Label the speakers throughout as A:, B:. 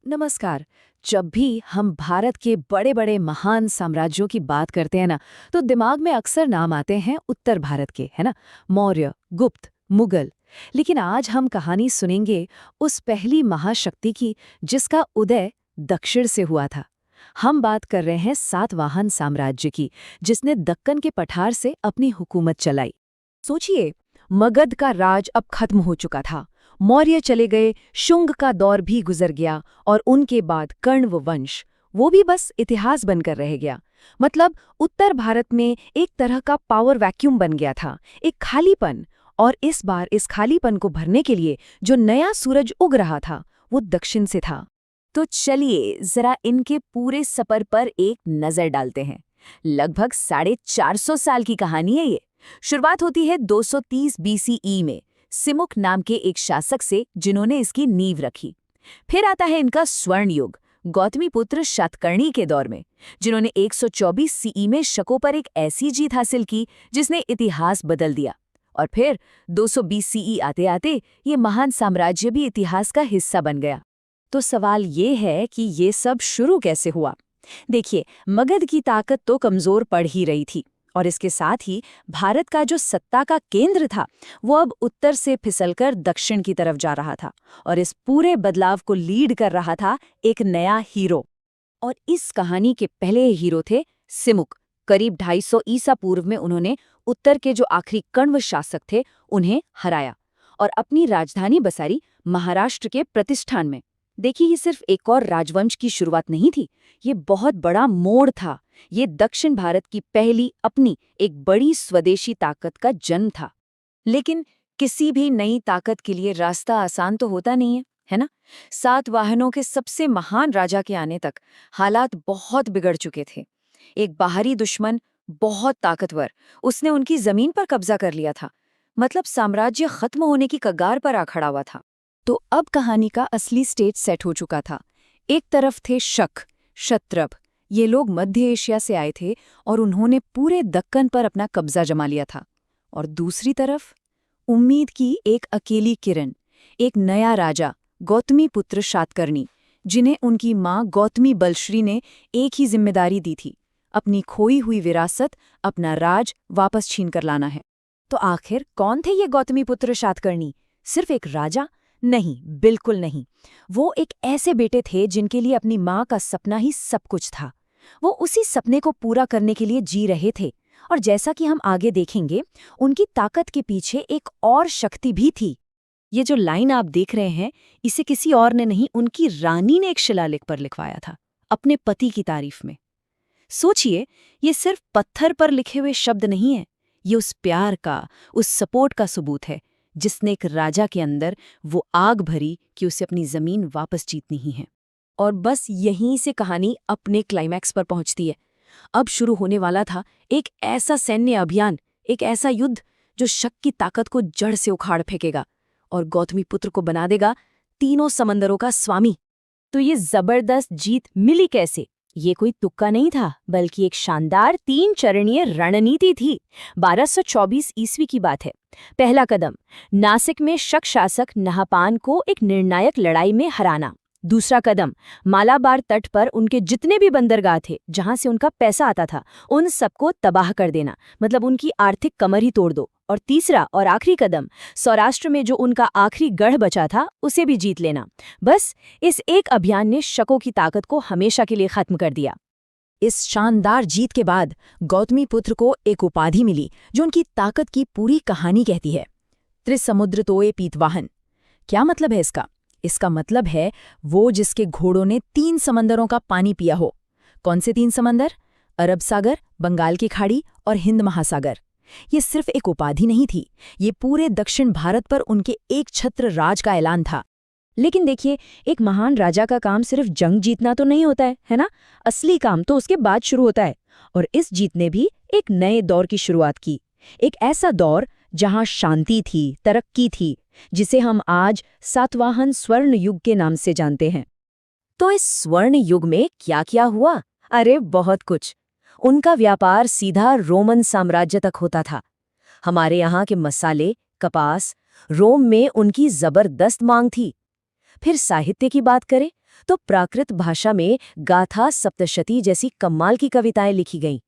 A: नमस्कार। जब भी हम भारत के बड़े बड़े महान साम्राज्यों की बात करते हैं ना, तो दिमाग में अक्सर नाम आते हैं उत्तर भारत के, है ना? मौर्य, गुप्त, मुगल। लेकिन आज हम कहानी सुनेंगे उस पहली महाशक्ति की जिसका उदय दक्षिण से हुआ था। हम बात कर रहे हैं सातवाहन साम्राज्य की, जिसने दक्कन के पठार से अपनी हुकूमत चलाई। सोचिए, मगध का राज अब खत्म हो चुका था। मौर्य चले गए, शुंग का दौर भी गुजर गया और उनके बाद कण्व वंश, वो भी बस इतिहास बनकर रह गया। मतलब उत्तर भारत में एक तरह का पावर वैक्यूम बन गया था, एक खालीपन। और इस बार इस खालीपन को भरने के लिए जो नया सूरज उग रहा था, वो दक्षिण से था। तो चलिए जरा इनके पूरे सफर पर एक नजर डालते हैं। लगभग 450 साल की कहानी है ये। शुरुआत होती है 230 बीसीई में सिमुक नाम के एक शासक से, जिन्होंने इसकी नींव रखी। फिर आता है इनका स्वर्ण युग गौतमीपुत्र शातकर्णी के दौर में, जिन्होंने 124 सीई में शकों पर एक ऐसी जीत हासिल की जिसने इतिहास बदल दिया। और फिर 220 सीई आते आते ये महान साम्राज्य भी इतिहास का हिस्सा बन गया। तो सवाल ये है कि ये सब शुरू कैसे हुआ? देखिए, मगध की ताकत तो कमजोर पड़ ही रही थी, और इसके साथ ही भारत का जो सत्ता का केंद्र था, वो अब उत्तर से फिसलकर दक्षिण की तरफ जा रहा था। और इस पूरे बदलाव को लीड कर रहा था एक नया हीरो। और इस कहानी के पहले हीरो थे सिमुक। करीब 250 ईसा पूर्व में उन्होंने उत्तर के जो आखिरी कण्व शासक थे, उन्हें हराया और अपनी राजधानी बसारी महाराष्ट्र के प्रतिष्ठान में। देखिए, ये सिर्फ एक और राजवंश की शुरुआत नहीं थी, ये बहुत बड़ा मोड़ था। ये दक्षिण भारत की पहली अपनी एक बड़ी स्वदेशी ताकत का जन्म था। लेकिन किसी भी नई ताकत के लिए रास्ता आसान तो होता नहीं है ना? सातवाहनों के सबसे महान राजा के आने तक हालात बहुत बिगड़ चुके थे। एक बाहरी दुश्मन, बहुत ताकतवर, उसने उनकी जमीन पर कब्जा कर लिया था। मतलब साम्राज्य खत्म होने की कगार पर आ खड़ा हुआ था। तो अब कहानी का असली स्टेज सेट हो चुका था। एक तरफ थे शक, शत्रप। ये लोग मध्य एशिया से आए थे और उन्होंने पूरे दक्कन पर अपना कब्जा जमा लिया था। और दूसरी तरफ उम्मीद की एक अकेली किरण, एक नया राजा गौतमीपुत्र शातकर्णी, जिन्हें उनकी मां गौतमी बलश्री ने एक ही जिम्मेदारी दी थी, अपनी खोई हुई विरासत, अपना राज वापस छीन कर लाना है। तो आखिर कौन थे ये गौतमीपुत्र शातकर्णी? सिर्फ एक राजा? नहीं, बिल्कुल नहीं। वो एक ऐसे बेटे थे जिनके लिए अपनी माँ का सपना ही सब कुछ था। वो उसी सपने को पूरा करने के लिए जी रहे थे। और जैसा कि हम आगे देखेंगे, उनकी ताकत के पीछे एक और शक्ति भी थी। ये जो लाइन आप देख रहे हैं, इसे किसी और ने नहीं, उनकी रानी ने एक शिलालेख पर लिखवाया था, अपने पति की तारीफ में। सोचिए, ये सिर्फ पत्थर पर लिखे हुए शब्द नहीं है, ये उस प्यार का, उस सपोर्ट का सबूत है जिसने एक राजा के अंदर वो आग भरी कि उसे अपनी जमीन वापस जीतनी ही है। और बस यहीं से कहानी अपने क्लाइमैक्स पर पहुंचती है। अब शुरू होने वाला था एक ऐसा सैन्य अभियान, एक ऐसा युद्ध जो शक की ताकत को जड़ से उखाड़ फेंकेगा और गौतमीपुत्र को बना देगा तीनों समंदरों का स्वामी। तो ये जबरदस्त जीत मिली कैसे? ये कोई तुक्का नहीं था, बल्कि एक शानदार 3 चरणीय रणनीति थी। 1224 ईस्वी की बात है। पहला कदम, नासिक में शक शासक नहापान को एक निर्णायक लड़ाई में हराना। दूसरा कदम, मालाबार तट पर उनके जितने भी बंदरगाह थे, जहां से उनका पैसा आता था, उन सबको तबाह कर देना, मतलब उनकी आर्थिक कमर ही तोड़ दो। और तीसरा और आखिरी कदम, सौराष्ट्र में जो उनका आखिरी गढ़ बचा था, उसे भी जीत लेना। बस इस एक अभियान ने शकों की ताकत को हमेशा के लिए खत्म कर दिया। इस शानदार जीत के बाद गौतमीपुत्र को एक उपाधि मिली जो उनकी ताकत की पूरी कहानी कहती है, त्रिसमुद्रतोय पीतवाहन। क्या मतलब है इसका? इसका मतलब है वो जिसके घोड़ों ने 3 समंदरों का पानी पिया हो। कौन से 3 समंदर? अरब सागर, बंगाल की खाड़ी और हिंद महासागर। ये सिर्फ एक उपाधि नहीं थी, ये पूरे दक्षिण भारत पर उनके एक छत्र राज का ऐलान था। लेकिन देखिए, एक महान राजा का काम सिर्फ जंग जीतना तो नहीं होता है ना? असली काम तो उसके बाद शुरू होता है। और इस जीत ने भी एक नए दौर की शुरुआत की, एक ऐसा दौर जहां शांति थी, तरक्की थी, जिसे हम आज सातवाहन स्वर्ण युग के नाम से जानते हैं। तो इस स्वर्ण युग में क्या क्या हुआ? अरे बहुत कुछ। उनका व्यापार सीधा रोमन साम्राज्य तक होता था। हमारे यहाँ के मसाले, कपास, रोम में उनकी जबरदस्त मांग थी। फिर साहित्य की बात करें
B: तो प्राकृत भाषा में गाथा सप्तशती जैसी कमाल की कविताएं लिखी गईं।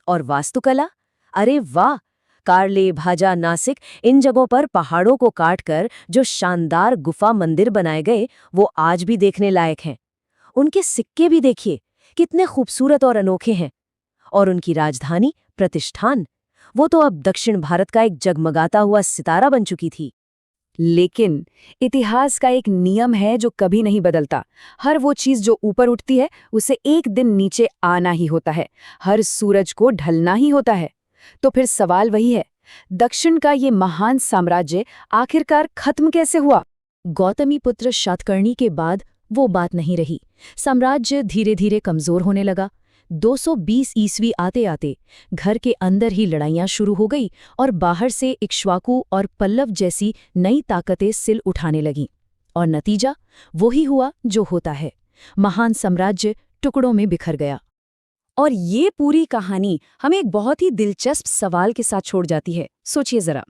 B: और वास्तुकला, अरे वाह! कार्ले, भाजा, नासिक इन जगहों पर पहाड़ों को काटकर जो शानदार गुफा मंदिर बनाए गए, वो आज भी देखने लायक हैं। उनके सिक्के भी देखिए, कितने खूबसूरत और अनोखे हैं। और उनकी राजधानी प्रतिष्ठान, वो तो अब दक्षिण भारत का एक जगमगाता हुआ सितारा बन चुकी थी।
A: लेकिन इतिहास का एक नियम है जो कभी नहीं बदलता। हर वो चीज जो ऊपर उठती है उसे एक दिन नीचे आना ही होता है, हर सूरज को ढलना ही होता है। तो फिर सवाल वही है, दक्षिण का ये महान साम्राज्य आखिरकार खत्म कैसे हुआ?
B: गौतमीपुत्र शातकर्णी के बाद वो बात नहीं रही। साम्राज्य धीरे धीरे कमजोर होने लगा। 220 ईस्वी आते आते घर के अंदर ही लड़ाइयां शुरू हो गई और बाहर से इक्ष्वाकु और पल्लव जैसी नई ताकतें सिल उठाने लगीं। और नतीजा वही हुआ जो होता है, महान साम्राज्य टुकड़ों में बिखर गया। और ये पूरी कहानी हमें एक बहुत ही दिलचस्प सवाल के साथ छोड़ जाती है। सोचिए जरा,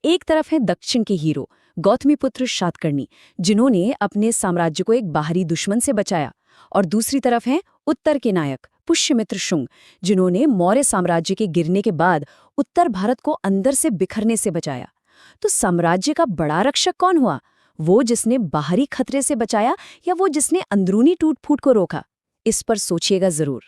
B: एक तरफ है दक्षिण के हीरो गौतमीपुत्र शातकर्णी, जिन्होंने अपने साम्राज्य को एक बाहरी दुश्मन से बचाया, और दूसरी तरफ हैं उत्तर के नायक पुष्यमित्र शुंग, जिन्होंने मौर्य साम्राज्य के गिरने के बाद उत्तर भारत को अंदर से बिखरने से बचाया। तो साम्राज्य का बड़ा रक्षक कौन हुआ? वो जिसने बाहरी खतरे से बचाया या वो जिसने अंदरूनी टूट फूट को रोका? इस पर सोचिएगा जरूर।